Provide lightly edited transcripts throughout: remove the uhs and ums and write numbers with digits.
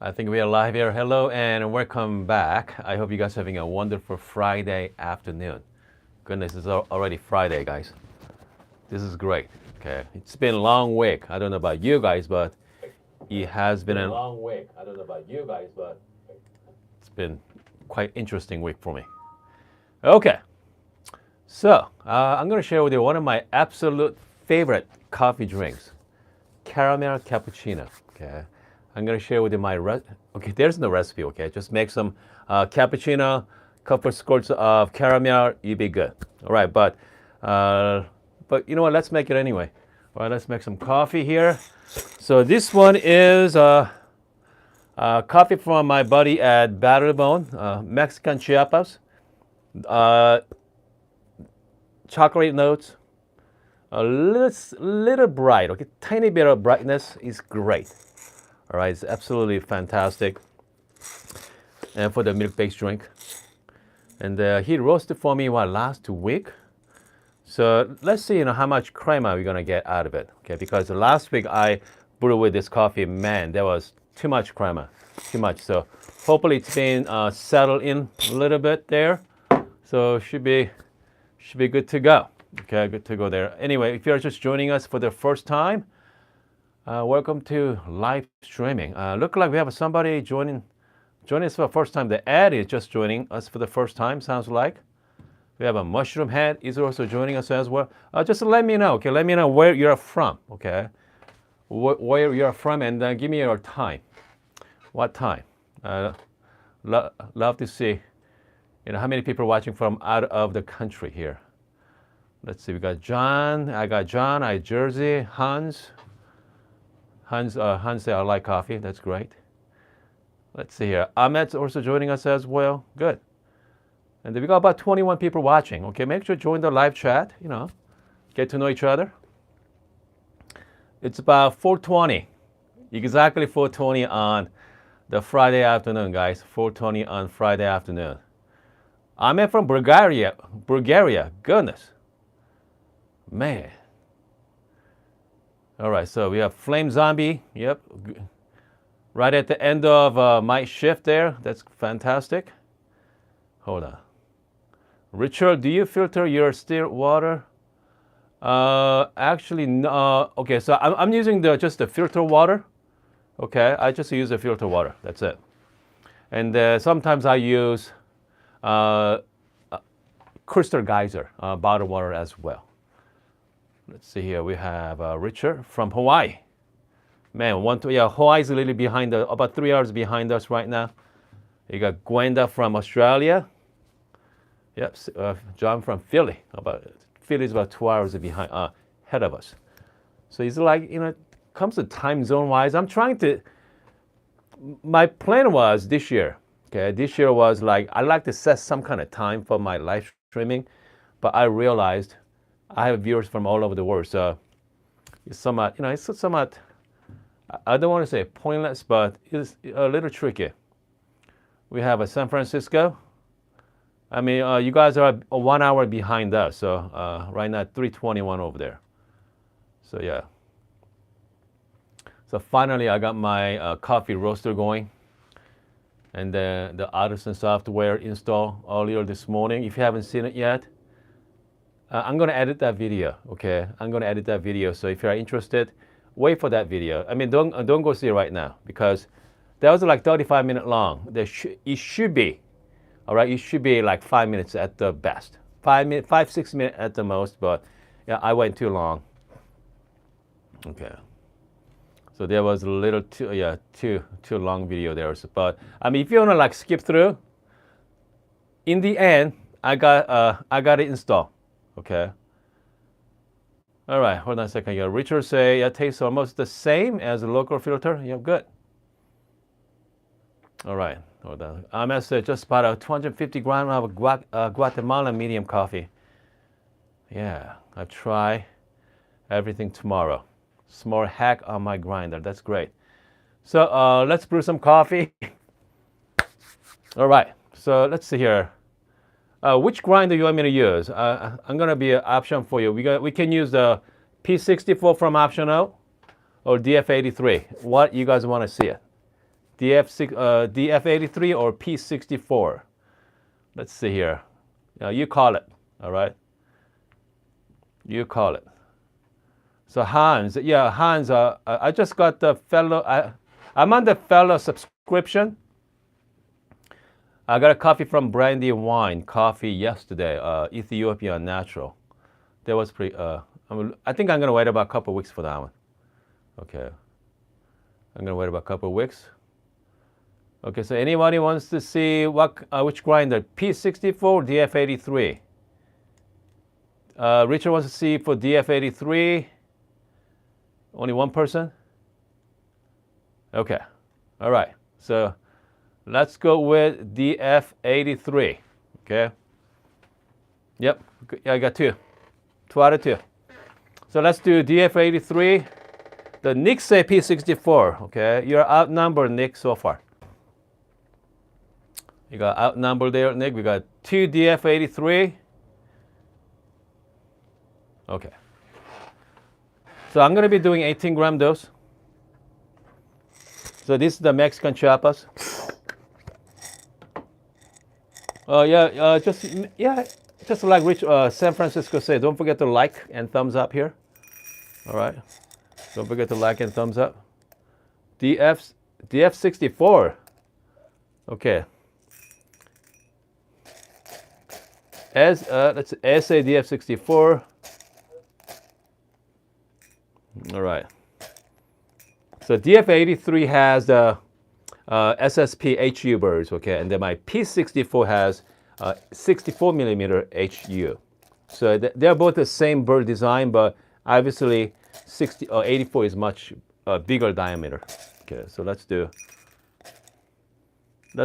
I think we are live here. Hello and welcome back. I hope you guys are having a wonderful Friday afternoon. Goodness, it's already Friday, guys. This is great. Okay, it's been a long week. I don't know about you guys, but it has been a long week. I don't know about you guys, but it's been quite interesting week for me. Okay, so I'm going to share with you one of my absolute favorite coffee drinks, caramel cappuccino. Okay, I'm going to share with you my okay. There's no recipe. Okay, just make some cappuccino, couple squirts of caramel. You be good. All right, but you know what? Let's make it anyway. All right, let's make some coffee here. So this one is coffee from my buddy at Batterbone, Mexican Chiapas. Chocolate notes, a little bright. Okay, tiny bit of brightness is great. All right, it's absolutely fantastic. And for the milk-based drink, and he roasted for me last week. So let's see, how much crema we're gonna get out of it. Okay, because last week I brewed with this coffee, man, there was too much crema, too much. So hopefully it's been settled in a little bit there. So should be good to go. Okay, good to go there. Anyway, if you're just joining us for the first time, welcome to live streaming. Look like we have somebody joining us for the first time. The ad is just joining us for the first time, sounds like. We have a mushroom head is also joining us as well. Just let me know, okay? Let me know where you're from, okay? Where you're from, and give me your time. What time? Love to see, how many people are watching from out of the country here. Let's see, we got John. I got Jersey, Hans. Hans said, I like coffee. That's great. Let's see here. Ahmed's also joining us as well. Good. And we got about 21 people watching. Okay, make sure to join the live chat, get to know each other. It's about 4:20, exactly 4:20 on the Friday afternoon, guys. 4:20 on Friday afternoon. I'm from Bulgaria. Goodness. Man. All right, so we have Flame Zombie. Yep. Right at the end of my shift there. That's fantastic. Hold on. Richard, do you filter your still water? Actually, no. Okay, so I'm using just the filter water. Okay, I just use the filter water. That's it. And sometimes I use Crystal Geyser bottled water as well. Let's see here. We have Richard from Hawaii. Man, Hawaii's a little behind, about 3 hours behind us right now. You got Gwenda from Australia. Yep, John from Philly. Philly's about 2 hours behind, ahead of us. So it's like, comes to time zone wise, my plan was this year. Okay, this year was like, I like to set some kind of time for my live streaming, but I realized I have viewers from all over the world. So it's somewhat, I don't want to say pointless, but it's a little tricky. We have a San Francisco. I mean, you guys are 1 hour behind us. So right now, 3:21 over there. So yeah. So finally, I got my coffee roaster going. And then the Artisan software installed earlier this morning. If you haven't seen it yet, I'm going to edit that video, okay? I'm going to edit that video. So if you're interested, wait for that video. I mean, don't go see it right now, because that was like 35-minute long. It should be, all right? It should be like 5 minutes at the best. 6 minutes at the most, but yeah, I went too long. Okay. So there was a little too long video there. But I mean, if you wanna like skip through, in the end, I got it installed. Okay. All right, hold on a second here. Richard say it tastes almost the same as a local filter. Yeah, good. All right, hold on. I'm at just about a 250 grams of Guatemalan medium coffee. Yeah, I'll try everything tomorrow. Small hack on my grinder. That's great. So let's brew some coffee. All right. So let's see here. Which grinder you want me to use? I'm gonna be an option for you. We can use the P64 from optional or DF83. What you guys want to see it? DF83 or P64. Let's see here. You call it, all right? You call it. So Hans, yeah, Hans, I just got the fellow, I'm on the fellow subscription. I got a coffee from Brandy Wine Coffee yesterday, Ethiopian Natural. That was pretty, I think I'm going to wait about a couple of weeks for that one. Okay. I'm going to wait about a couple of weeks. Okay, so anybody wants to see which grinder? P64, DF83. Richard wants to see for DF83. Only one person? Okay. All right. So let's go with DF83. Okay. Yep. Yeah, I got two. 2 out of 2. So let's do DF83. The Nick say P64. Okay. You're outnumbered, Nick, so far. You got outnumbered there, Nick. We got 2 DF83. Okay. So I'm going to be doing 18-gram dose. So this is the Mexican Chiapas. Just like Rich San Francisco said, don't forget to like and thumbs up here. All right. Don't forget to like and thumbs up. DF64. Okay. Let's SA DF64. All right. So DF83 has the SSP HU birds, okay, and then my P64 has 64 millimeter HU. So they're both the same bird design, but obviously 84 is much bigger diameter. Okay, so let's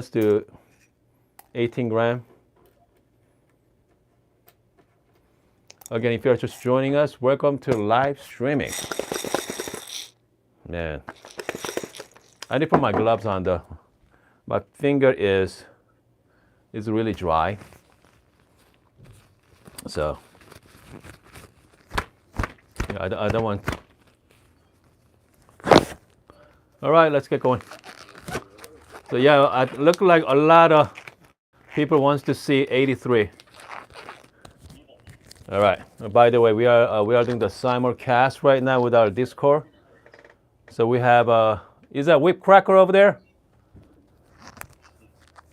do 18 gram. Again, if you're just joining us, welcome to live streaming. Man, I need to put my gloves on though. My finger is really dry. So, yeah, I don't want. All right, let's get going. So yeah, it looks like a lot of people wants to see 83. All right. By the way, we are doing the simulcast right now with our Discord. So we have is that whip cracker over there?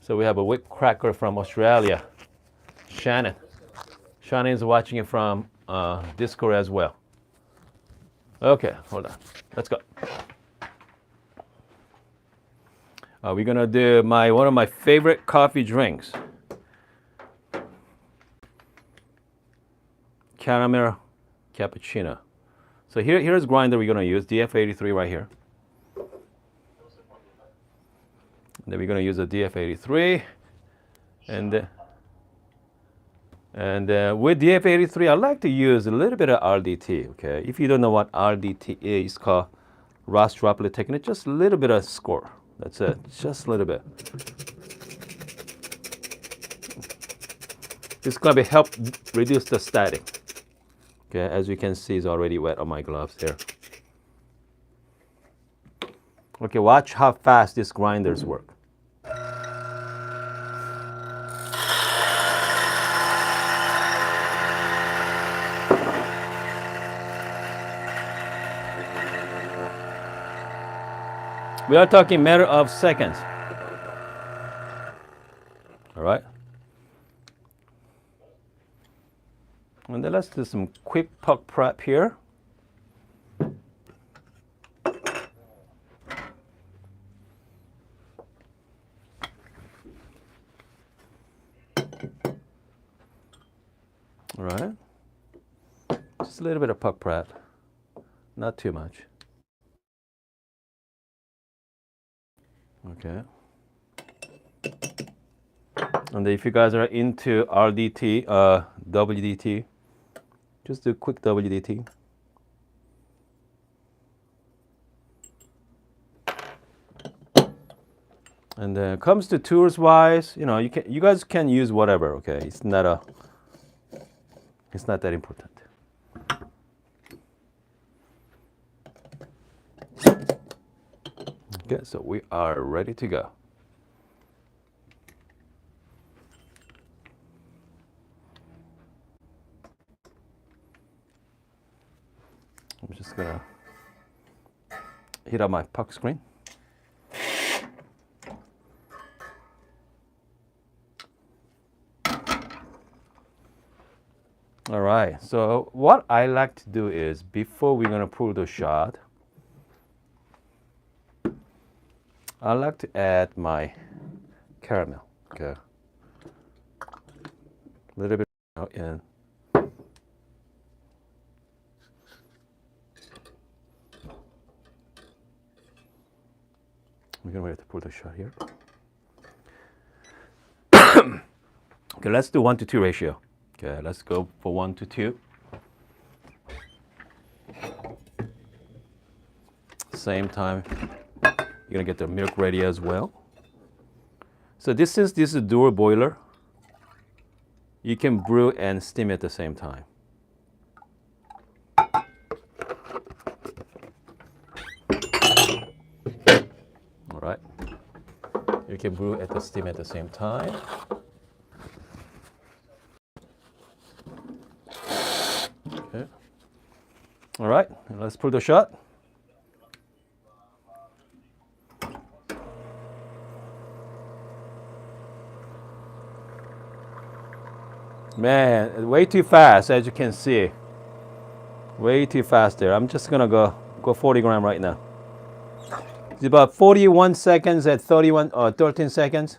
So we have a whip cracker from Australia, Shannon. Shannon is watching it from Discord as well. Okay, hold on. Let's go. We're gonna do one of my favorite coffee drinks. Caramel cappuccino. So here's grinder we're gonna use, DF83 right here. And then we're gonna use a DF83, and with DF83, I like to use a little bit of RDT. Okay, if you don't know what RDT is, it's called Ross droplet technique. Just a little bit of score. That's it, just a little bit. It's gonna help reduce the static. Okay, as you can see, it's already wet on my gloves here. Okay, watch how fast these grinders work. We are talking matter of seconds. All right. And then let's do some quick puck prep here. All right. Just a little bit of puck prep, not too much. Okay. And if you guys are into RDT, WDT, just do quick WDT. And then comes to tours wise, you guys can use whatever. Okay, it's not that important. Okay, so we are ready to go. I'm just gonna heat up my puck screen. All right, so what I like to do is before we're gonna pour the shot, I like to add my caramel. Okay, a little bit in. We're gonna wait to pour the shot here. Okay, let's do 1-to-2 ratio. Okay, let's go for 1-to-2. Same time, you're gonna get the milk ready as well. So this is a dual boiler. You can brew and steam at the same time. All right. You can brew at the steam at the same time. Okay. All right, let's pour the shot. Man, way too fast, as you can see. Way too fast there. I'm just gonna go 40 gram right now. It's about 41 seconds at 13 seconds.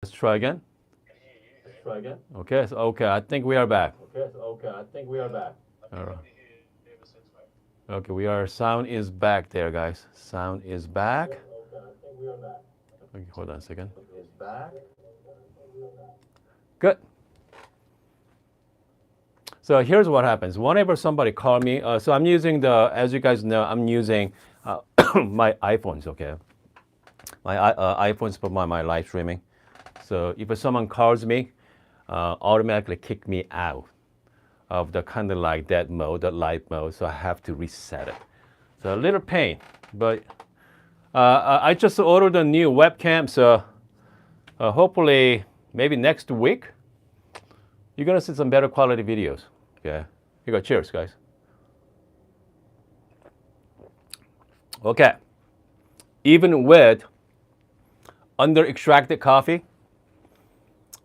Let's try again. Okay, so I think we are back. All right. Okay, sound is back there, guys. Sound is back. Okay, hold on a second. Good. So here's what happens. Whenever somebody call me, so I'm using as you guys know, I'm using my iPhones, okay? My iPhones for my live streaming. So if someone calls me, automatically kick me out of the kind of like that mode, the live mode, so I have to reset it. So a little pain, but I just ordered a new webcam, so hopefully maybe next week you're gonna see some better quality videos. Okay, here you go. Cheers, guys. Okay, even with under extracted coffee,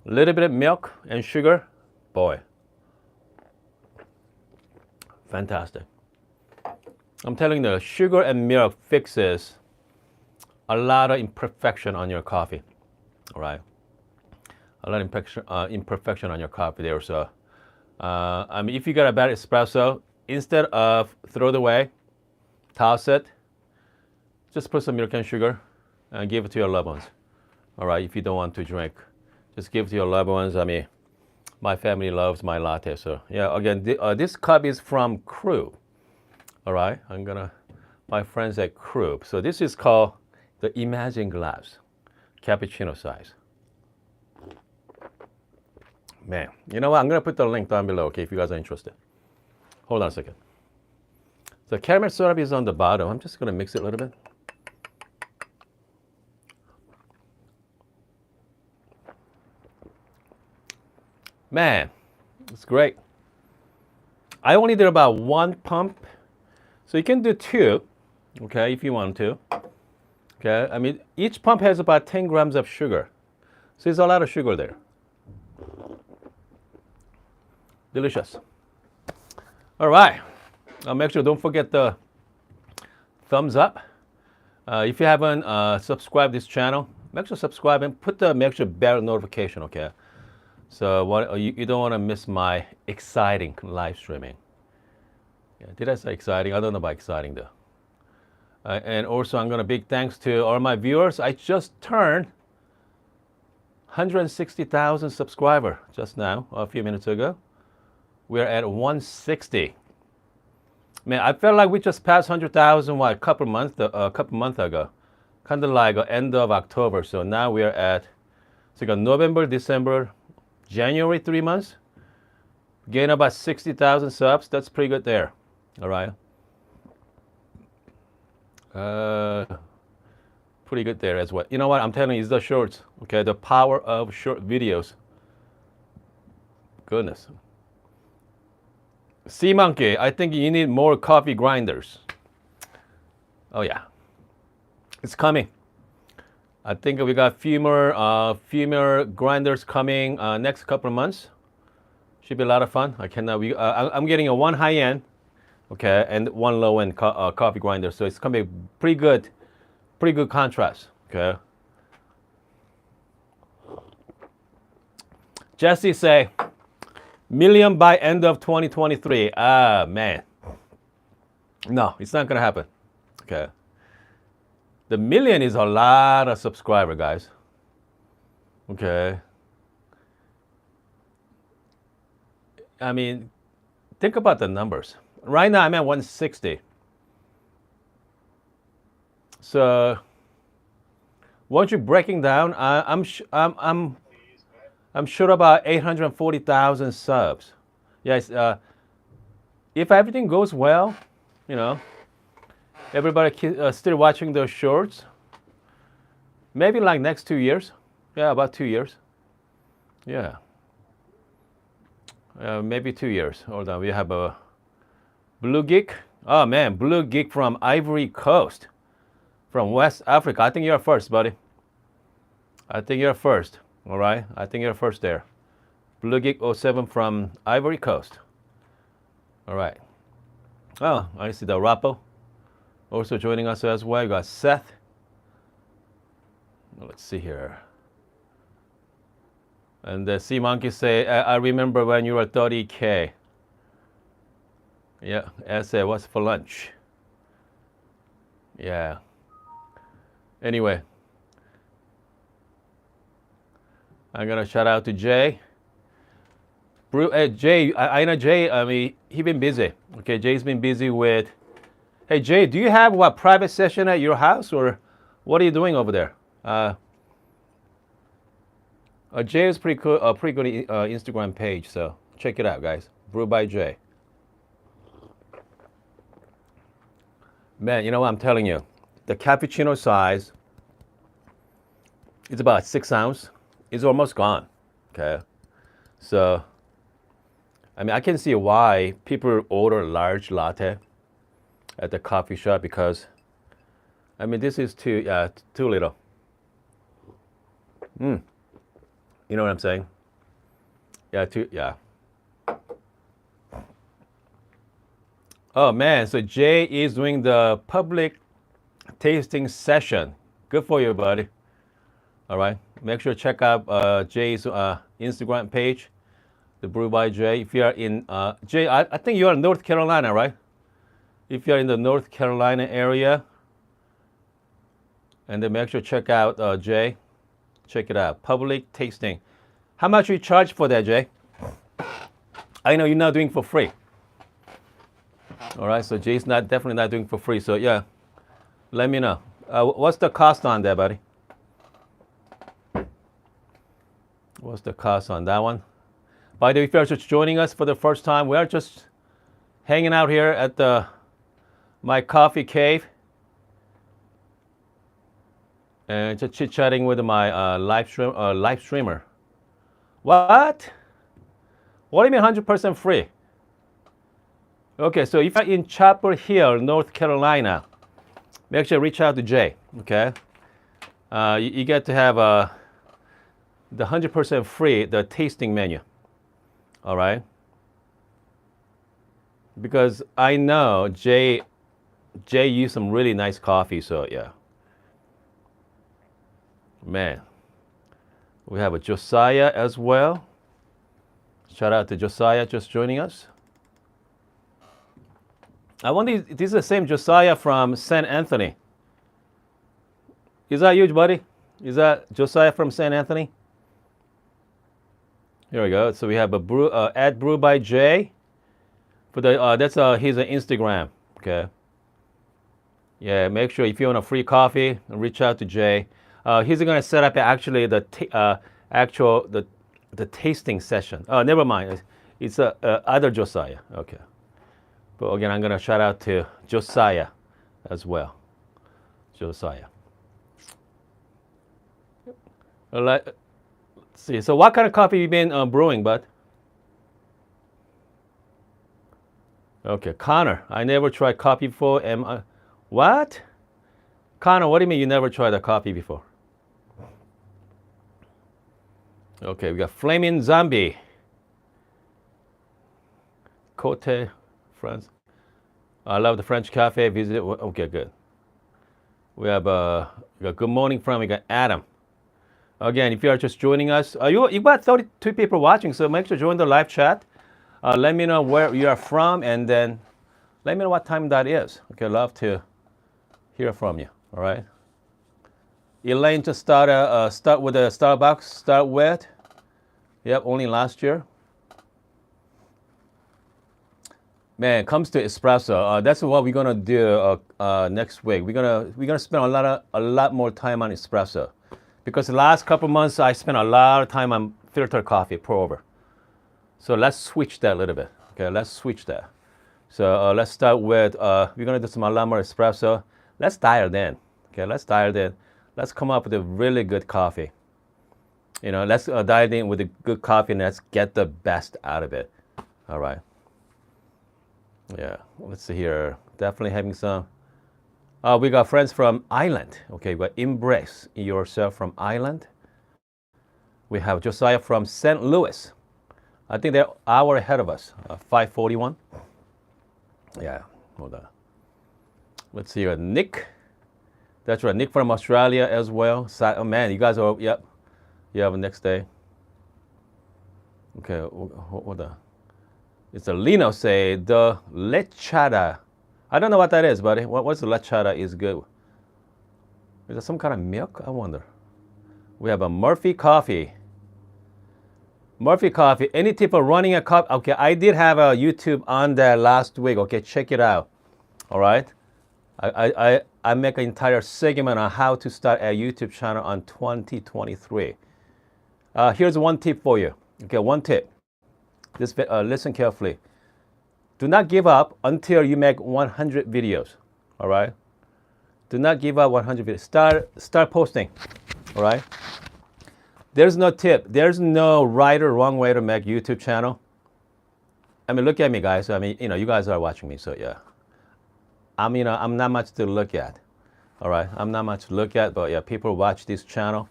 a little bit of milk and sugar, boy, fantastic. I'm telling you, sugar and milk fixes a lot of imperfection on your coffee. All right, a lot of imperfection on your coffee there. So, I mean, if you got a bad espresso, instead of throw it away, toss it, just put some milk and sugar and give it to your loved ones. All right, if you don't want to drink, just give to your loved ones. I mean, my family loves my latte, so yeah. Again, this cup is from Crew. All right, my friends at Crew. So this is called the Imagine Glass, cappuccino size. Man, you know what? I'm gonna put the link down below, okay, if you guys are interested. Hold on a second. The caramel syrup is on the bottom. I'm just gonna mix it a little bit. Man, it's great. I only did about 1 pump, so you can do 2, okay, if you want to. Okay, I mean, each pump has about 10 grams of sugar, so there's a lot of sugar there. Delicious. All right, make sure don't forget the thumbs up. If you haven't subscribed this channel, make sure subscribe and make sure bell notification, okay? So you don't want to miss my exciting live streaming. Yeah, did I say exciting? I don't know about exciting though. And also, I'm gonna big thanks to all my viewers. I just turned 160,000 subscribers just now, a few minutes ago. We're at 160. Man, I felt like we just passed 100,000 a couple months ago, kind of like end of October. So now we're at November, December, January, 3 months. Gain about 60,000 subs. That's pretty good there. All right. Pretty good there as well. You know what? I'm telling you, it's the shorts. Okay, the power of short videos. Goodness. Sea Monkey, I think you need more coffee grinders. Oh yeah, it's coming. I think we got few more grinders coming next couple of months. Should be a lot of fun. I'm getting a 1 high end, okay, and 1 low end coffee grinder. So it's gonna be pretty good contrast. Okay. Jesse say, million by end of 2023. Ah, man. No, it's not going to happen. Okay. The million is a lot of subscribers, guys. Okay. I mean, think about the numbers. Right now, I'm at 160. So, once you're breaking down, I'm sure about 840,000 subs. Yes, if everything goes well, you know, everybody still watching those shorts, maybe like next 2 years. Yeah, about 2 years. Yeah. Maybe 2 years. Hold on, we have a Blue Geek. Oh man, Blue Geek from Ivory Coast, from West Africa. I think you're first, buddy. I think you're first. All right, I think you're first there. Blue Geek 07 from Ivory Coast. All right. Oh, I see the Rapo also joining us as well. You got Seth. Let's see here. And the Sea Monkey say, I remember when you were 30K. Yeah, I said, what's for lunch? Yeah. Anyway. I'm gonna shout out to Jay. Jay, I know Jay. I mean, he been busy. Okay, Jay's been busy with. Hey Jay, do you have what private session at your house, or what are you doing over there? Jay is pretty cool. Pretty good Instagram page. So check it out, guys. Brew by Jay. Man, you know what I'm telling you? The cappuccino size is about 6 ounces. It's almost gone, okay? So, I mean, I can see why people order large latte at the coffee shop because, I mean, this is too little. You know what I'm saying? Yeah. Oh man, so Jay is doing the public tasting session. Good for you, buddy. All right, make sure to check out Jay's Instagram page, the Brew by Jay. If you are in Jay, I think you are in North Carolina, right? If you are in the North Carolina area, and then make sure to check out Jay. Check it out. Public tasting. How much you charge for that, Jay? I know you're not doing for free. All right, so Jay's definitely not doing for free. So yeah, let me know. What's the cost on that, buddy? What's the cost on that one? By the way, if you're just joining us for the first time, we are just hanging out here at my coffee cave and just chit-chatting with my live streamer. What? What do you mean 100% free? Okay, so if you're in Chapel Hill, North Carolina, make sure to reach out to Jay, okay? You get to have the 100% free, the tasting menu, all right? Because I know Jay used some really nice coffee, so yeah. Man, we have a Josiah as well. Shout out to Josiah just joining us. I wonder if this is the same Josiah from St. Anthony. Is that you, buddy? Is that Josiah from St. Anthony? Here we go. So we have a at Brew by Jay. For the that's his Instagram. Okay. Yeah, make sure if you want a free coffee, reach out to Jay. He's gonna set up actually the tasting session. Oh, never mind. It's other Josiah. Okay. But again, I'm gonna shout out to Josiah as well. Josiah. Let's see. So, what kind of coffee you been brewing, bud? Okay, Connor. I never tried coffee before. What? Connor, what do you mean you never tried a coffee before? Okay, we got Flaming Zombie. Côte, France. I love the French cafe. Visit. Okay, good. We got good morning from. We got Adam. Again, if you are just joining us, you got 32 people watching, so make sure to join the live chat. Let me know where you are from, and then let me know what time that is. Okay, love to hear from you. All right. Elaine just start with a Starbucks. Start with. Yep, only last year. Man, comes to espresso. That's what we're gonna do next week. We're gonna spend a lot more time on espresso, because the last couple months I spent a lot of time on filter coffee, pour over. So let's switch that a little bit. Okay, let's switch that. So let's start with we're gonna do a lot more espresso. Let's dial in. Okay, let's dial in. Let's come up with a really good coffee. You know, let's dial in with a good coffee and let's get the best out of it. All right. Yeah, let's see here. Definitely having some. We got friends from Ireland. Okay, we got Embrace Yourself from Ireland. We have Josiah from St. Louis. I think they're an hour ahead of us. 5:41. Yeah, hold on. Let's see here. Nick. That's right, Nick from Australia as well. Oh man, you guys are, yep. You have a next day. Okay, hold on. It's a Lino say, the lechada. I don't know what that is, buddy. What's the lechada is good? Is that some kind of milk? I wonder. We have a Murphy Coffee. Murphy Coffee. Any tip of running a cup? Okay, I did have a YouTube on that last week. Okay, check it out. All right. I make an entire segment on how to start a YouTube channel on 2023. Here's one tip for you. Okay, one tip. Just listen carefully. Do not give up until you make 100 videos. All right. Do not give up 100 videos. Start posting. All right. There's no tip. There's no right or wrong way to make YouTube channel. I mean, look at me, guys. I mean, you guys are watching me, so yeah. I'm not much to look at. All right, I'm not much to look at, but yeah, people watch this channel.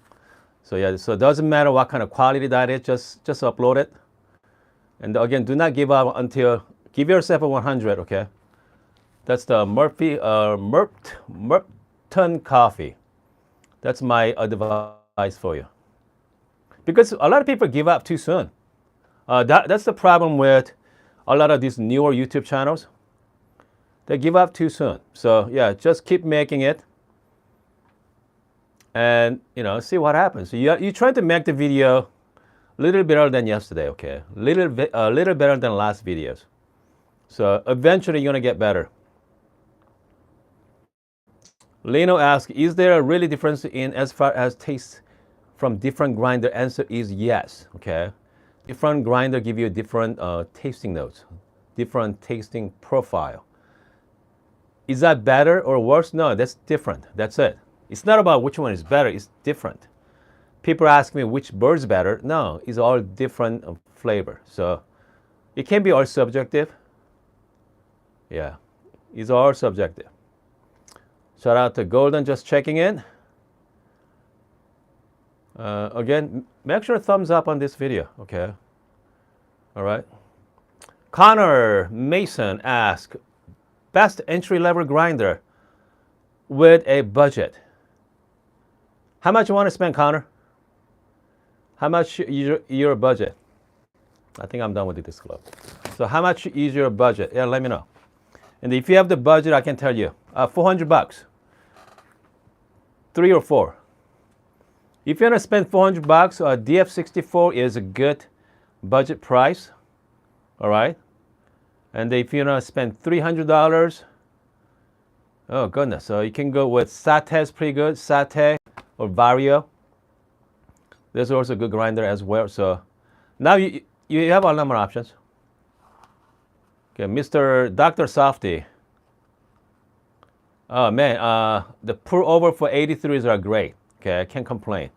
So yeah, so it doesn't matter what kind of quality that is, just upload it. And again, do not give up until, give yourself a 100, okay? That's the Murphy, Murpton Coffee. That's my advice for you. Because a lot of people give up too soon. That's the problem with a lot of these newer YouTube channels. They give up too soon. So yeah, just keep making it. and see what happens. So you're trying to make the video a little better than yesterday, okay? Little better than last videos. So eventually you're gonna get better. Leno asks, is there a really difference in as far as taste from different grinder? Answer is yes, okay? Different grinder give you different tasting notes, different tasting profile. Is that better or worse? No, that's different. That's it. It's not about which one is better, it's different. People ask me which bird's better. No, it's all different flavor. So it can be all subjective. Yeah, it's all subjective. Shout out to Golden just checking in. Again, make sure thumbs up on this video, okay? All right. Connor Mason asks, best entry-level grinder with a budget. How much you want to spend, Connor? How much your budget? I think I'm done with this club. So how much is your budget? Yeah, let me know. And if you have the budget, I can tell you. $400. 3 or 4. If you want to spend $400, DF64 is a good budget price. All right. And if you want to spend $300, oh goodness, so you can go with Sate's pretty good, Sate or Vario. There's also a good grinder as well. So now you have a lot more options. Okay, Mr. Dr. Softy. Oh man, the pour over for 83s are great. Okay, I can't complain.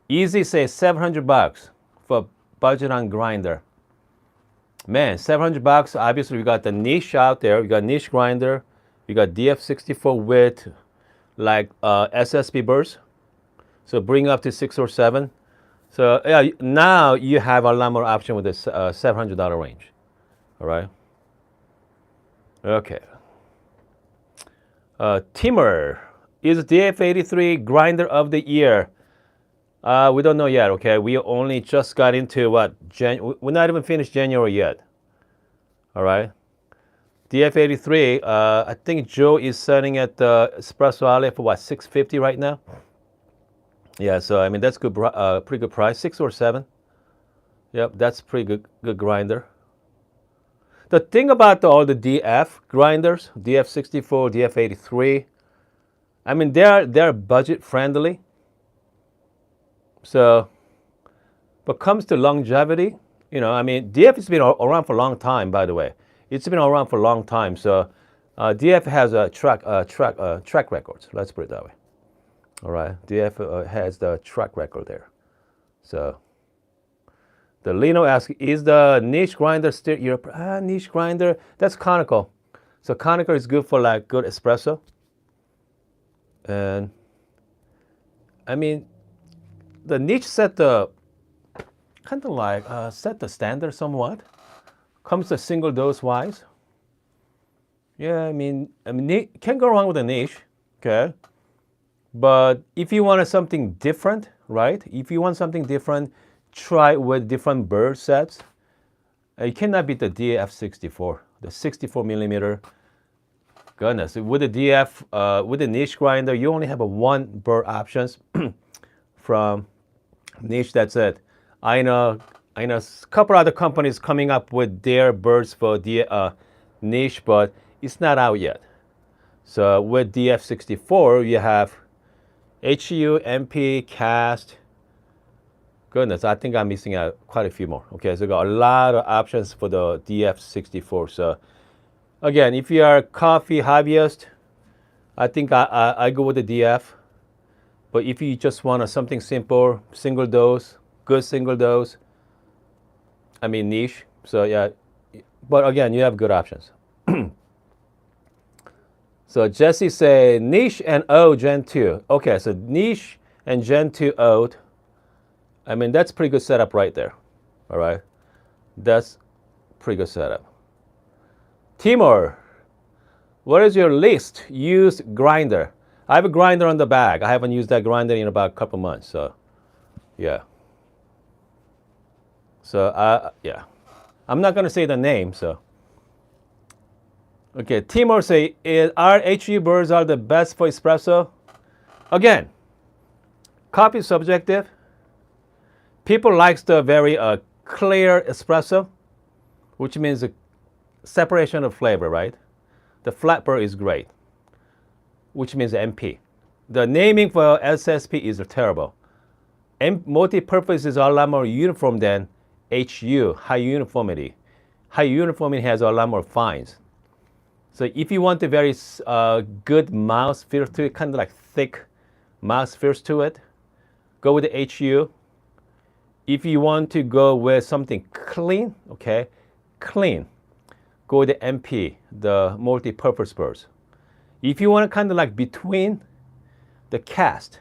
Easy says $700 for budget on grinder. Man, $700. Obviously, we got the niche out there. We got niche grinder. We got DF64 with like SSB burrs. So bring up to 6 or 7. So yeah, now you have a lot more option with this $700 range. All right. Okay. Timur, is DF83 grinder of the year? We don't know yet, okay? We only just got into what? We're not even finished January yet. All right. DF83, I think Joe is selling at the Espresso Alley for what, $650 right now? Yeah, so I mean, that's good, pretty good price, 6 or 7. Yep, that's pretty good grinder. The thing about all the DF grinders, DF64, DF83, I mean, they're budget friendly. So, but comes to longevity, I mean, DF has been around for a long time, by the way. It's been around for a long time. So, DF has a track records. Let's put it that way. All right, DF has the track record there. So, the Lino asks, is the niche grinder still your niche grinder? That's conical. So conical is good for like good espresso. And I mean, the niche set the kind of like set the standard somewhat. Comes to single dose wise. Yeah, I mean, can't go wrong with a niche, okay? But if you want something different, right? If you want something different, try with different bird sets. You cannot beat the DF64, the 64 millimeter. Goodness, with the DF, with the niche grinder, you only have a 1 bird options from niche. That's it. I know a couple other companies coming up with their birds for the niche, but it's not out yet. So with DF64, you have HU, MP, cast. Goodness, I think I'm missing out quite a few more. Okay, so got a lot of options for the DF64. So again, if you are a coffee hobbyist, I think I go with the DF. But if you just want something simple, single dose, good single dose, I mean niche. So yeah, but again, you have good options. So Jesse say niche and O Gen 2. Okay, so niche and Gen 2 oat. I mean, that's pretty good setup right there. All right, that's pretty good setup. Timur, what is your least used grinder? I have a grinder on the bag. I haven't used that grinder in about a couple months. So, yeah. So, yeah. I'm not going to say the name, so. Okay, Timur say, are HU birds are the best for espresso? Again, Coffee is subjective. People like the very clear espresso, which means a separation of flavor, right? The flat burr is great, which means MP. The naming for SSP is terrible. Multi-purpose is a lot more uniform than HU, high uniformity. High uniformity has a lot more fines. So if you want a very good mouth feel to it, kind of like thick mouth feel to it, go with the HU. If you want to go with something clean, okay, clean, go with the MP, the multi-purpose burrs. If you want to kind of like between the cast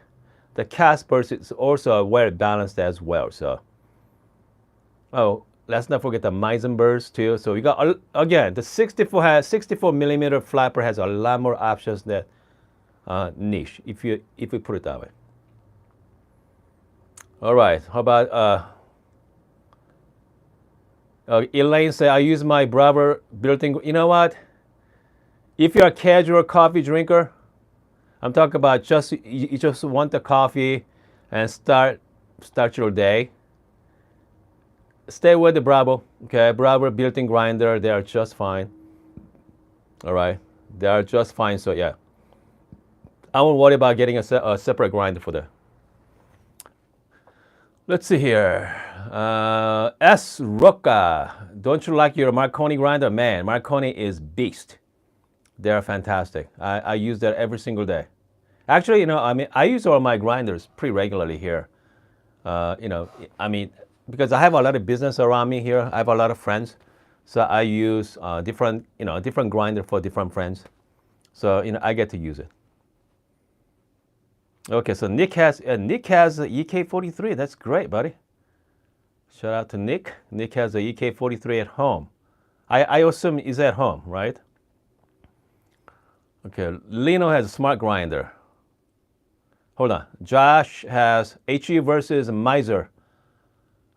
burrs is also well balanced as well. So, oh, let's not forget the Meissen burrs too. So we got, again, the 64 millimeter flat burr has a lot more options than niche, if we put it that way. All right, how about Elaine said, I use my Bravo built-in. You know what? If you're a casual coffee drinker, I'm talking about you just want the coffee and start your day. Stay with the Bravo, okay? Bravo built-in grinder, they are just fine. All right, they are just fine. So yeah, I won't worry about getting a separate grinder for that. Let's see here. S. Roca, don't you like your Marconi grinder? Man, Marconi is beast. They're fantastic. I use that every single day. Actually, you know, I mean, I use all my grinders pretty regularly here. You know, I mean, because I have a lot of business around me here. I have a lot of friends, so I use different grinder for different friends. So you know, I get to use it. Okay, so Nick has the EK43. That's great, buddy. Shout out to Nick. Nick has the EK43 at home. I assume he's at home, right? Okay, Lino has a smart grinder. Hold on. Josh has HE versus Meiser.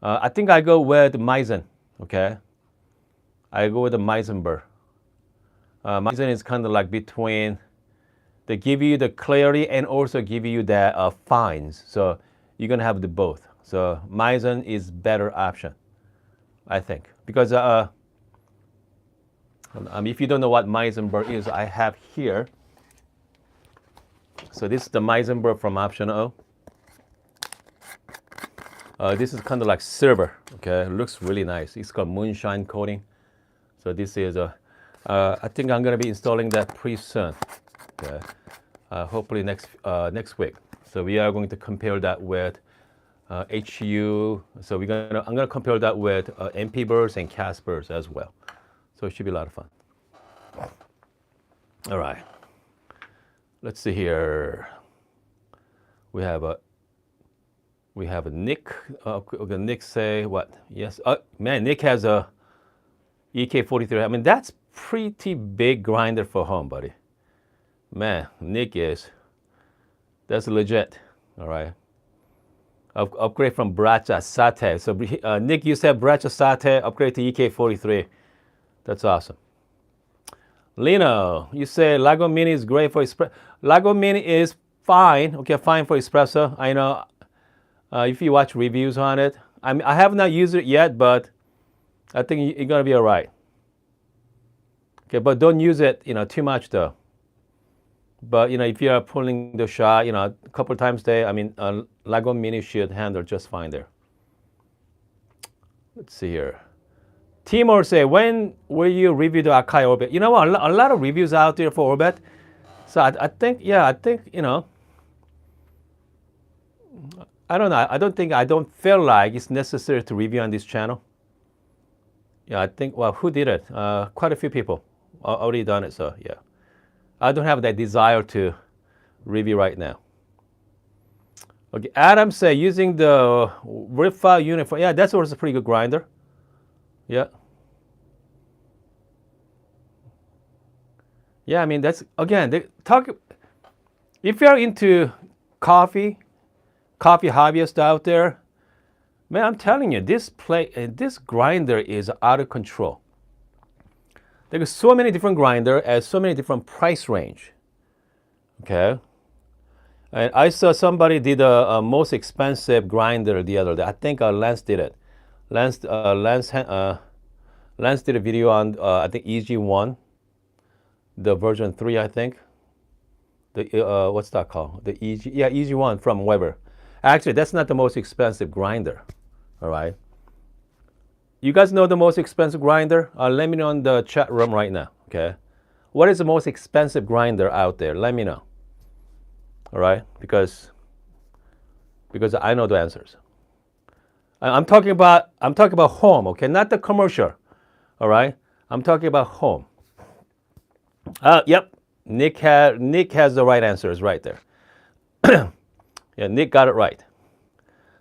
I think I go with Meissen, okay? I go with the Meissen burr. Meissen is kind of like between, they give you the clarity and also give you the fines. So you're gonna have the both. So Meissen is better option, I think. Because if you don't know what Meissen burr is, I have here. So this is the Meissen burr from option O. This is kind of like silver, okay? It looks really nice. It's got moonshine coating. So this is I think I'm gonna be installing that pretty soon. Okay, hopefully next week. So we are going to compare that with HU. So I'm gonna compare that with MP burrs and cast burrs as well. So it should be a lot of fun. All right. Let's see here. We have a Nick. Okay, Nick say what? Yes. Man, Nick has a EK43. I mean, that's pretty big grinder for home, buddy. Man, Nick that's legit. All right. Upgrade from Bracha Sate. So Nick, you said Bracha Sate, upgrade to EK43. That's awesome. Lino, you say Lago Mini is great for espresso. Lago Mini is fine. Okay, fine for espresso. I know. If you watch reviews on it, I have not used it yet, but I think you're gonna be all right. Okay, but don't use it, you know, too much though. But you know, if you are pulling the shot, you know, a couple times a day, I mean, Lago Mini should handle just fine there. Let's see here. Timur say, when will you review the Akai Orbit? You know what? A lot of reviews out there for Orbit. So I think, you know, I don't know. I don't feel like it's necessary to review on this channel. Yeah, I think, well, who did it? Quite a few people already done it. So yeah, I don't have that desire to review right now. Okay, Adam say using the rip file unit for, yeah, that's also a pretty good grinder. Yeah. Yeah, I mean, that's, again, if you're into coffee hobbyists out there, man, I'm telling you, this grinder is out of control. There's so many different grinders at so many different price range. Okay. And I saw somebody did a most expensive grinder the other day. I think Lance did it. Lance did a video on I think EG1, the version 3, I think. The what's that called? The EG, yeah, EG1 from Weber. Actually, that's not the most expensive grinder. All right. You guys know the most expensive grinder? Let me know in the chat room right now. Okay. What is the most expensive grinder out there? Let me know. All right, because I know the answers. I'm talking about home, okay, not the commercial. All right, I'm talking about home. Yep, Nick has the right answers right there. Yeah, Nick got it right.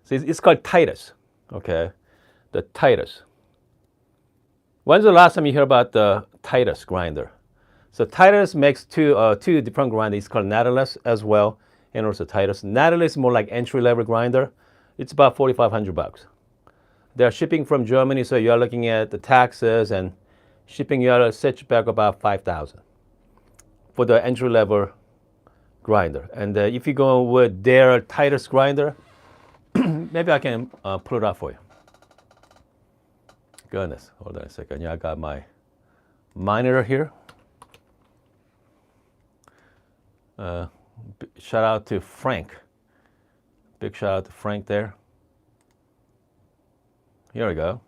So it's called Titus. Okay, the Titus. When's the last time you hear about the Titus grinder? So Titus makes two different grinders. It's called Nautilus as well, and also Titus. Nautilus is more like entry-level grinder. It's about $4,500. They're shipping from Germany, so you're looking at the taxes and shipping. You'll set you back about $5,000 for the entry-level grinder. And if you go with their Titus grinder, maybe I can pull it out for you. Goodness, hold on a second. Yeah, I got my monitor here. Shout out to Frank. Big shout out to Frank there. Here we go.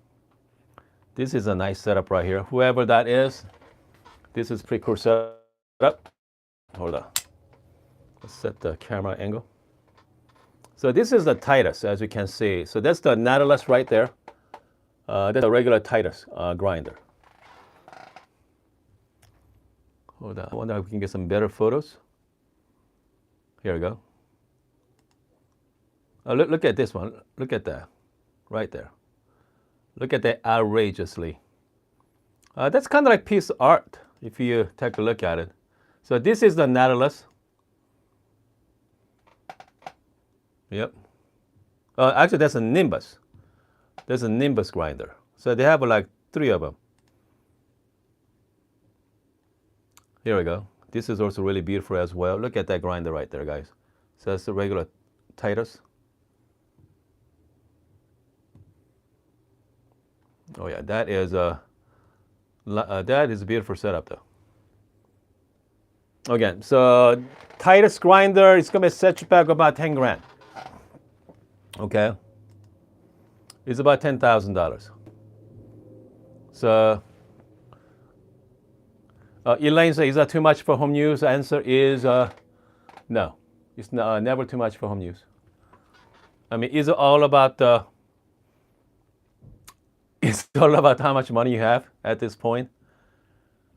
This is a nice setup right here. Whoever that is, this is pretty cool setup. Hold on. Let's set the camera angle. So this is the Titus, as you can see. So that's the Nautilus right there. That's a regular Titus grinder. Hold on. I wonder if we can get some better photos. Here we go. Look at this one. Look at that. Right there. Look at that outrageously. That's kind of like piece of art if you take a look at it. So this is the Nautilus. Yep. Actually, that's a Nimbus. There's a Nimbus grinder. So they have like 3 of them. Here we go. This is also really beautiful as well. Look at that grinder right there, guys. So that's the regular Titus. Oh yeah, that is a beautiful setup though. Again, so Titus grinder is gonna set you back about 10 grand. Okay, it's about $10,000. So Elaine says, is that too much for home use? The answer is no. It's never too much for home use. I mean, it's all about it's all about how much money you have at this point.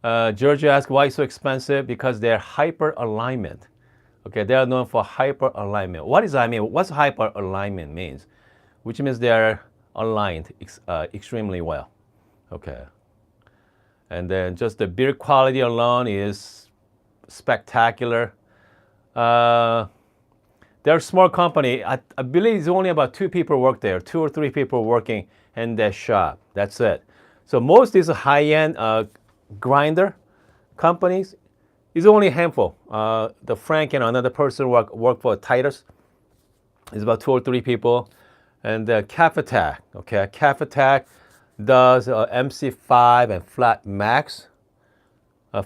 Georgia asked, why so expensive? Because they're hyper alignment. Okay, they are known for hyper alignment. What does that mean? What's hyper alignment means? Which means they are aligned extremely well. Okay. And then just the beer quality alone is spectacular. They're a small company. I believe it's only about 2 people work there, 2 or 3 people working in their shop. That's it. So most is high-end grinder companies. It's only a handful. The Frank and another person work for Titus. It's about 2 or 3 people. And Cappuccino, okay, Cappuccino does MC5 and Flat Max.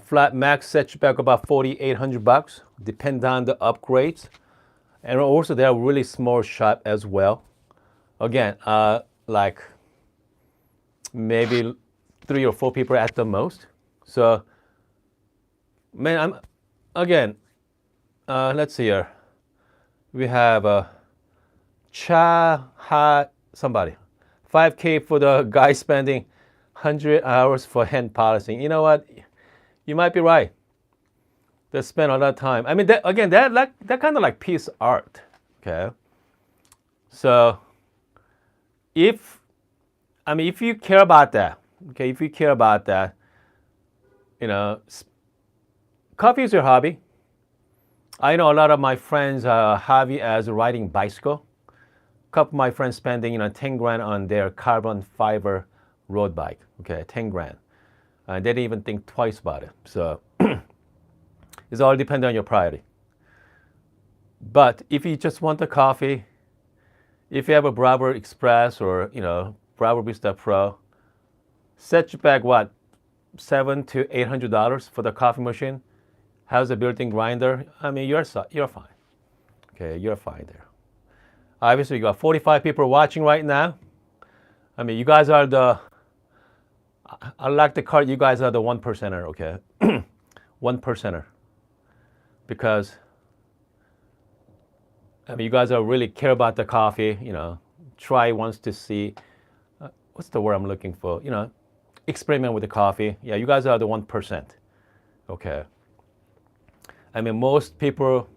Flat Max sets you back about $4,800, depend on the upgrades. And also they're a really small shop as well. Again, like maybe 3 or 4 people at the most. So, man, let's see here. We have somebody. 5K for the guy spending 100 hours for hand polishing. You know what? You might be right. They spend a lot of time. I mean, that kind of like piece art. Okay. So, if you care about that, okay, if you care about that, coffee is your hobby. I know a lot of my friends' hobby as riding bicycle. A couple of my friends spending 10 grand on their carbon fiber road bike. Okay, 10 grand. They didn't even think twice about it. So it's all dependent on your priority. But if you just want the coffee, if you have a Bravo Express or Bravo Vista Pro, set you back what $700 to $800 for the coffee machine. Has a built-in grinder. I mean, you're fine. Okay, you're fine there. Obviously, you got 45 people watching right now. I mean, you guys are I like the card. You guys are the 1%er. Okay, 1%er. Because I mean, you guys are really care about the coffee. Try once to see. What's the word I'm looking for? Experiment with the coffee. Yeah, you guys are the 1%. Okay. I mean, most people,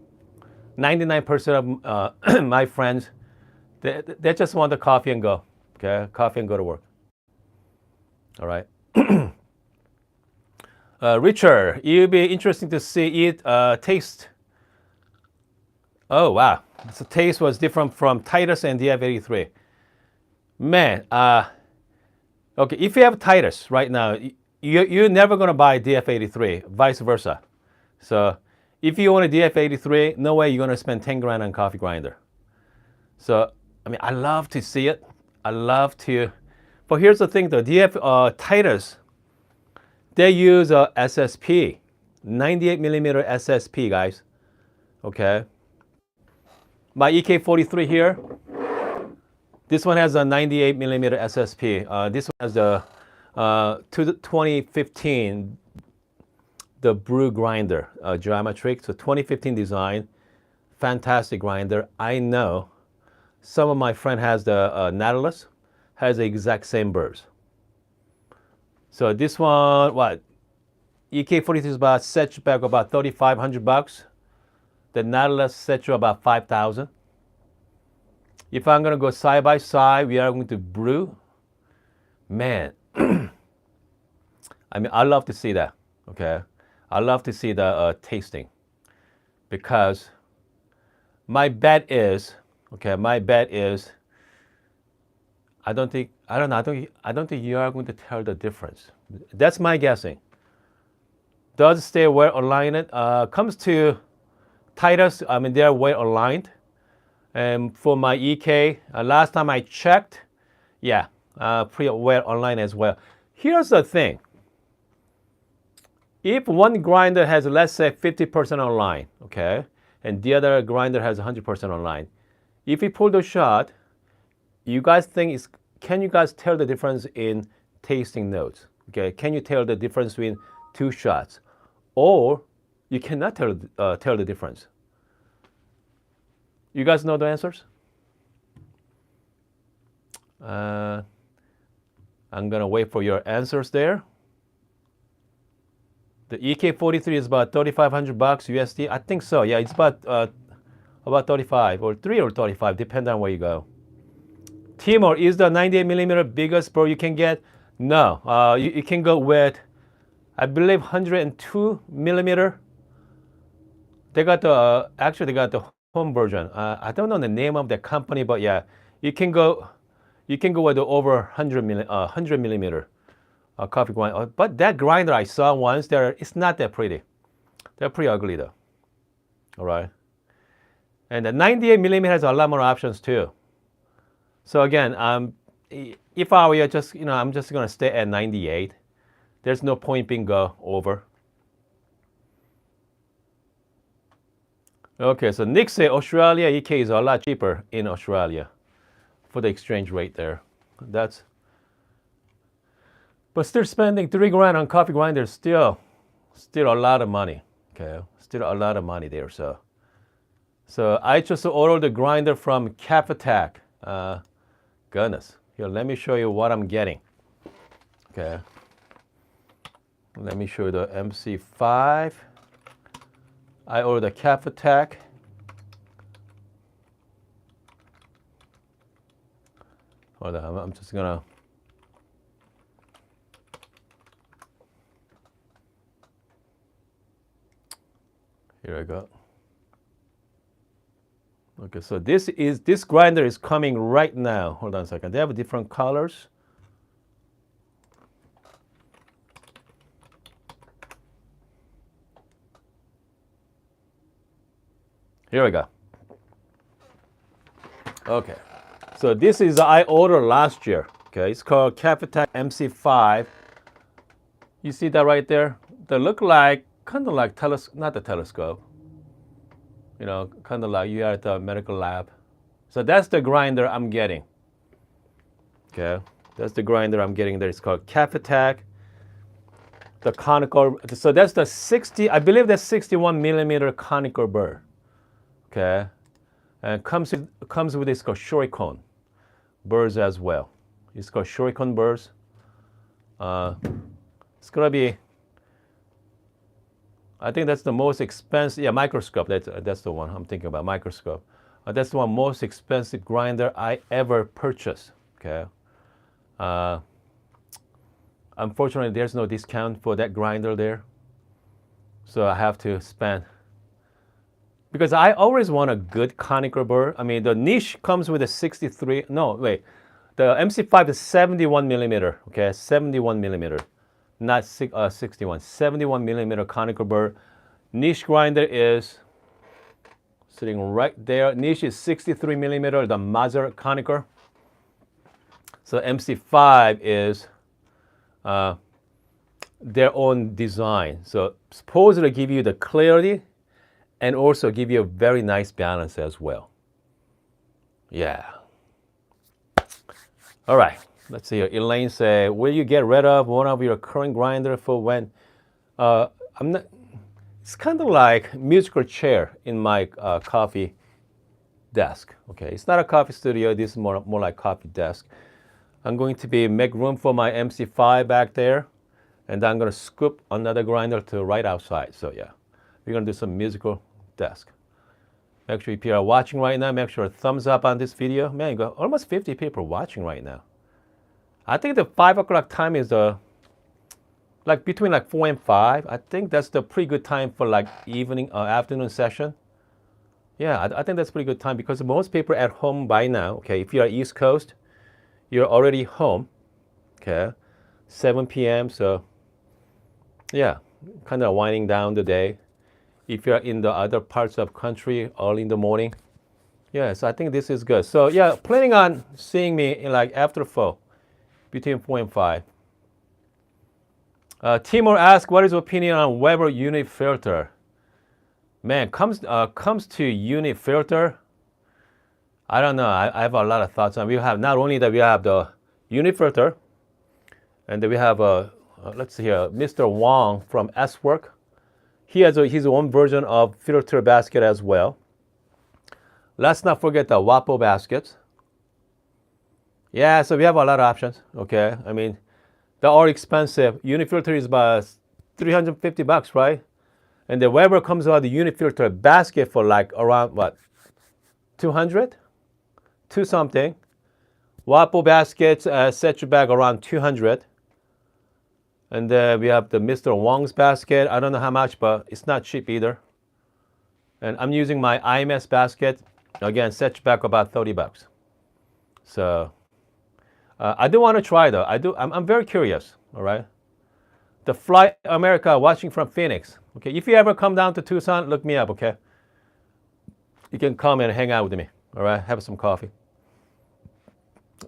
99% of my friends, they just want the coffee and go. Okay, coffee and go to work. All right. Richard, it'll be interesting to see it taste. Oh wow, the taste was different from Titus and DF83. Man, okay, if you have Titus right now, you're never gonna buy DF83, vice versa. So if you want a DF83, no way you're gonna spend 10 grand on coffee grinder. So I mean, I love to see it. I love to. But here's the thing, though. Titus, they use a SSP, 98 millimeter SSP, guys. Okay. My EK43 here. This one has a 98 millimeter SSP. This one has the 2015 the brew grinder, geometric. So 2015 design, fantastic grinder. I know some of my friend has the Nautilus, has the exact same burrs. So this one, what? EK43 is about set you back about $3,500. The Nautilus set you about 5,000. If I'm gonna go side by side, we are going to brew. Man, I mean, I love to see that. Okay, I love to see the tasting, because my bet is, I don't think you are going to tell the difference. That's my guessing. Does stay well aligned? Comes to Titus, I mean, they're well aligned. And for my EK, last time I checked, yeah, pretty well aligned as well. Here's the thing. If one grinder has, let's say, 50% online, okay, and the other grinder has 100% online, if we pull the shot, you guys think can you guys tell the difference in tasting notes? Okay, can you tell the difference between two shots, or you cannot tell the difference? You guys know the answers? I'm gonna wait for your answers there. The EK43 is about $3,500 USD. I think so. Yeah, it's about 35 or 3 or 35, depending on where you go. Timor, is the 98 millimeter biggest burr you can get? No, you can go with, I believe, 102 millimeter. They got the they got the home version. I don't know the name of the company, but yeah, you can go with the over 100 millimeter coffee grinder. But that grinder I saw once, it's not that pretty. They're pretty ugly though. All right. And the 98 millimeter has a lot more options too. So again, if I were just, I'm just gonna stay at 98. There's no point being go over. Okay, so Nick say Australia EK is a lot cheaper in Australia for the exchange rate there. But still spending 3 grand on coffee grinder, still a lot of money. Okay, still a lot of money there. So I just ordered the grinder from Cappuccino. Goodness, here, let me show you what I'm getting. Okay, let me show you the MC5. I ordered a Cappuccino. Hold on, I'm just gonna. Here I go. Okay, so this grinder is coming right now. Hold on a second. They have different colors. Here we go. Okay. So this is I ordered last year. Okay, it's called Cappuccino MC5. You see that right there? They look like kind of like not the telescope. You know, kind of like you are at the medical lab. So that's the grinder I'm getting. Okay, that's the grinder I'm getting there. It's called Cappuccino. The conical. So that's the 60. I believe that's 61 millimeter conical burr. Okay, and comes with this called shuriken burrs as well. It's called shuriken burrs. It's gonna be. I think that's the most expensive. Yeah, microscope. That's the one I'm thinking about. Microscope. That's the one most expensive grinder I ever purchased. Okay. Unfortunately, there's no discount for that grinder there, so I have to spend. Because I always want a good conical burr. I mean, the niche comes with a 63. No, wait. The MC5 is 71 millimeter. Okay, 71 millimeter. Not 61, 71 millimeter conical burr. Niche grinder is sitting right there. Niche is 63 millimeter, the Mazar conical. So MC5 is their own design. So supposedly give you the clarity and also give you a very nice balance as well. Yeah. All right. Let's see here. Elaine say, will you get rid of one of your current grinder for when? I'm not. It's kind of like musical chair in my coffee desk. Okay, it's not a coffee studio. This is more like coffee desk. I'm going to make room for my MC5 back there, and I'm gonna scoop another grinder to right outside. So yeah, we're gonna do some musical desk. Make sure if you are watching right now, make sure a thumbs up on this video. Man, you got almost 50 people watching right now. I think the 5 o'clock time is like between like 4 and 5. I think that's the pretty good time for like evening or afternoon session. Yeah, I think that's a pretty good time because most people are at home by now. Okay, if you are East Coast, you're already home. Okay, 7 p.m. So yeah, kind of winding down the day. If you're in the other parts of country early in the morning, yeah. So I think this is good. So yeah, planning on seeing me in like after 4. Between 4 and 5. Timur asks, what is your opinion on Weber unit filter? Man, comes to unit filter, I don't know. I have a lot of thoughts on. We have not only that we have the unit filter, and then we have let's see here, Mr. Wong from S Work. He has his own version of filter basket as well. Let's not forget the Wapo baskets. Yeah, so we have a lot of options. Okay, I mean, they're all expensive. Unit filter is about $350, right? And the Weber comes out the unit filter basket for like around what, 200, 2 something. Wapo baskets set you back around 200. And then we have the Mr. Wong's basket. I don't know how much, but it's not cheap either. And I'm using my IMS basket. Again, set you back about $30. So. I do want to try though. I'm very curious. All right. The Fly America watching from Phoenix. Okay. If you ever come down to Tucson, look me up. Okay. You can come and hang out with me. All right. Have some coffee.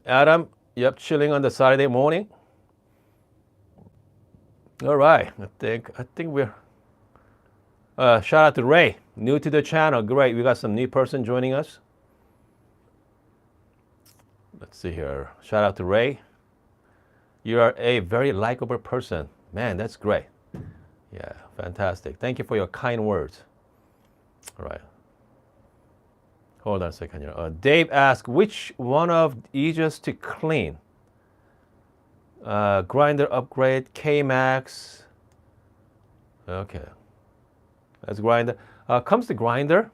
Adam, yep, chilling on the Saturday morning. All right. I think we're. Shout out to Ray, new to the channel. Great. We got some new person joining us. Let's see here. Shout out to Ray. You are a very likable person. Man, that's great. Yeah, fantastic. Thank you for your kind words. All right. Hold on a second here. Dave asked, which one of easiest to clean? Grinder upgrade, K-Max. Okay. That's grinder. Comes to grinder,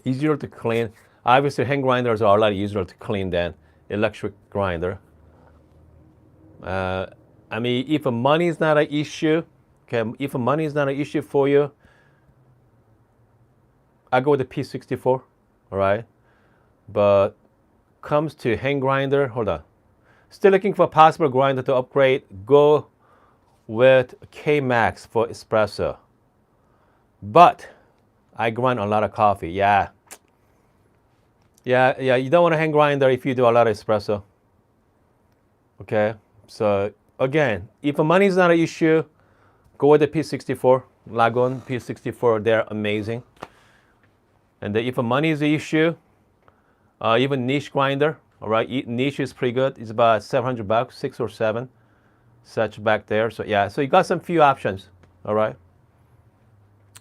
easier to clean. Obviously, hand grinders are a lot easier to clean than electric grinder. I mean, if money is not an issue, okay, if money is not an issue for you, I go with the P64, all right? But comes to hand grinder, hold on. Still looking for a possible grinder to upgrade, go with K-Max for espresso. But I grind a lot of coffee, yeah. Yeah, yeah, you don't want a hand grinder if you do a lot of espresso. Okay, so again, if money is not an issue, go with the P64, Lagon P64, they're amazing. And if money is the issue, even niche grinder, all right, niche is pretty good. It's about $700, 6 or 7, such back there. So yeah, so you got some few options, all right.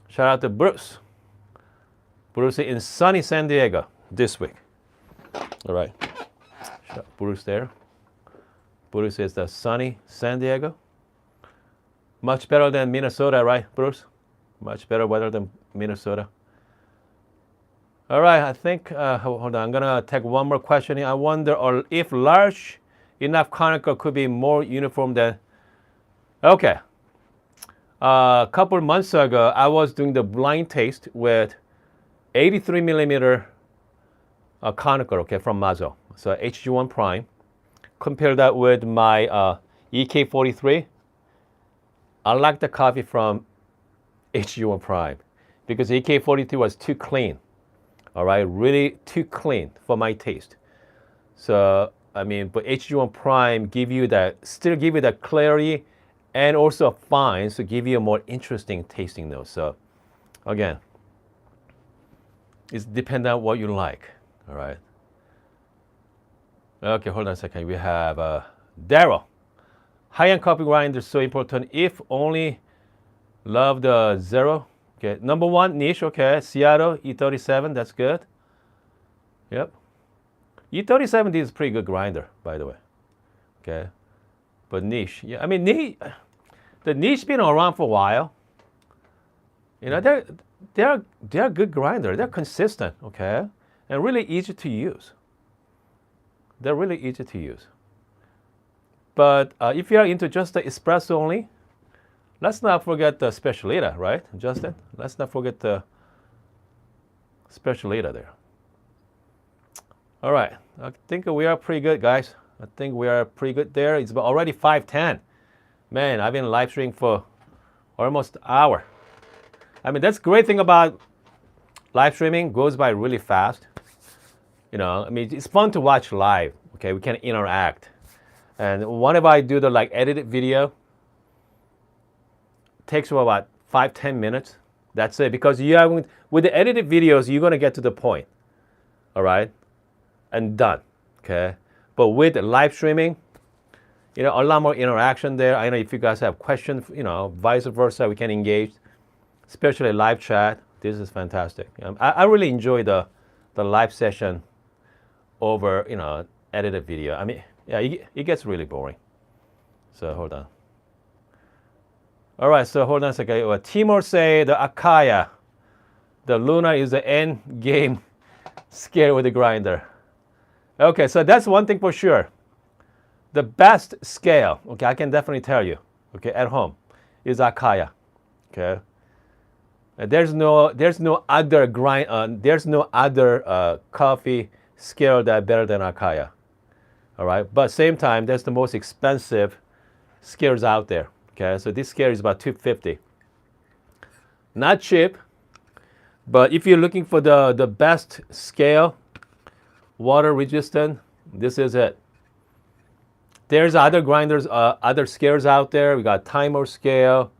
Shout out to Bruce. Bruce in sunny San Diego this week. All right, Bruce there. Bruce is the sunny San Diego. Much better than Minnesota, right, Bruce? Much better weather than Minnesota. All right, I think, hold on, I'm gonna take one more question here. I wonder if large enough conical could be more uniform than, okay. A couple months ago, I was doing the blind taste with 83 millimeter conical, okay, from Mazo. So HG1 Prime. Compare that with my EK43. I like the coffee from HG1 Prime because EK43 was too clean. All right, really too clean for my taste. So I mean, but HG1 Prime still give you that clarity and also fines to give you a more interesting tasting note. So again, it's dependent on what you like. All right. Okay, hold on a second. We have Daryl. High-end coffee grinder is so important. If only love the zero. Okay, number one niche. Okay, Seattle E37. That's good. Yep. E37 is a pretty good grinder, by the way. Okay, but niche. Yeah, I mean the niche been around for a while. You know, they're a good grinder. They're consistent. Okay, and really easy to use. They're really easy to use. But if you're into just the espresso only, let's not forget the Specialita, right, Justin? Let's not forget the Specialita there. All right, I think we are pretty good, guys. I think we are pretty good there. It's already 5:10. Man, I've been live streaming for almost an hour. I mean, that's the great thing about live streaming. Goes by really fast. You know, I mean, it's fun to watch live. Okay, we can interact. And whenever I do the edited video, it takes about 5-10 minutes. That's it. Because with the edited videos, you're gonna get to the point. All right, and done. Okay. But with live streaming, you know, a lot more interaction there. I know if you guys have questions, you know, vice versa, we can engage, especially live chat. This is fantastic. I really enjoy the live session over, you know, edited video. I mean, yeah, it gets really boring. So hold on. All right, so hold on a second. Timur say the Akaya, the Luna is the end game scale with the grinder. Okay, so that's one thing for sure. The best scale, okay, I can definitely tell you, okay, at home, is Akaya. Okay. There's no other coffee scale that better than Akaya. All right, but same time, that's the most expensive scales out there. Okay, so this scale is about $250. Not cheap, but if you're looking for the best scale, water resistant, this is it. There's other grinders, other scales out there. We got timer scale.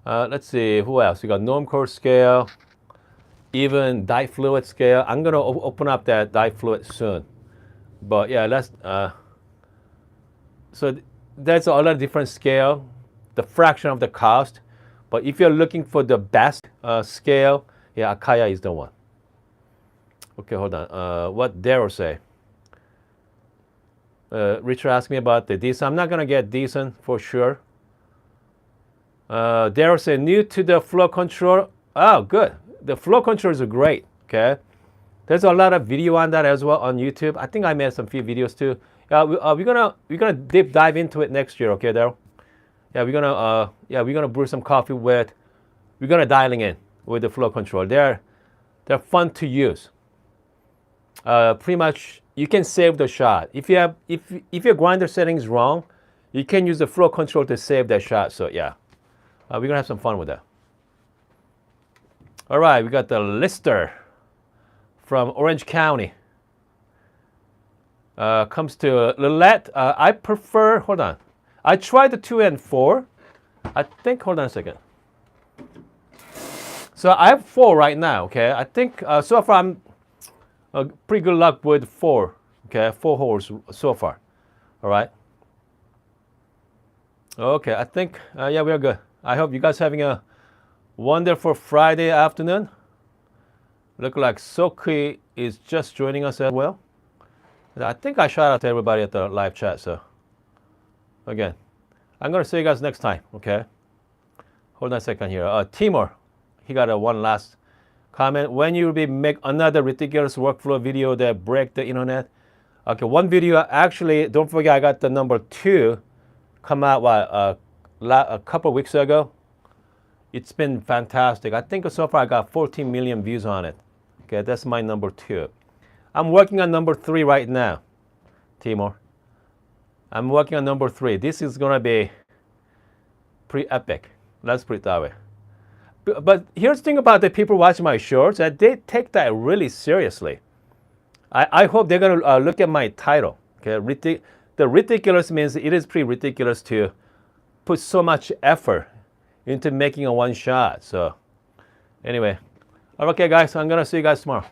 Let's see, who else? We got Normcore scale, even dye fluid scale. I'm gonna open up that dye fluid soon. But yeah, so there's a lot of different scale, the fraction of the cost. But if you're looking for the best scale, yeah, Akaya is the one. Okay, hold on. What Daryl say? Richard asked me about the decent. I'm not gonna get decent for sure. Daryl said new to the flow control. Oh, good. The flow controls are great. Okay. There's a lot of video on that as well on YouTube. I think I made some few videos too. We're gonna deep dive into it next year. Okay, Daryl. Yeah, we're gonna brew some coffee with. We're gonna dialing in with the flow control. They're fun to use. Pretty much you can save the shot. If your grinder setting is wrong, you can use the flow control to save that shot. So yeah, we're gonna have some fun with that. All right, we got the Lister from Orange County. Comes to roulette, I prefer, hold on. I tried the 2 and 4. I think, hold on a second. So I have 4 right now, okay? I think so far I'm pretty good luck with 4, okay? 4 holes so far, all right? Okay, I think, yeah, we're good. I hope you guys having a wonderful Friday afternoon. Look like Soki is just joining us as well. I think I shout out to everybody at the live chat, so again, I'm gonna see you guys next time, okay? Hold on a second here. Timur, he got a one last comment. When you will make another ridiculous workflow video that break the internet? Okay, one video, actually, don't forget I got the number 2 come out a couple weeks ago. It's been fantastic. I think so far I got 14 million views on it. Okay, that's my number 2. I'm working on number 3 right now, Timur. I'm working on number 3. This is gonna be pretty epic. Let's put it that way. But here's the thing about the people watching my shorts, that they take that really seriously. I hope they're gonna look at my title. Okay, the ridiculous means it is pretty ridiculous to put so much effort into making a one shot. So anyway, okay guys, I'm gonna see you guys tomorrow.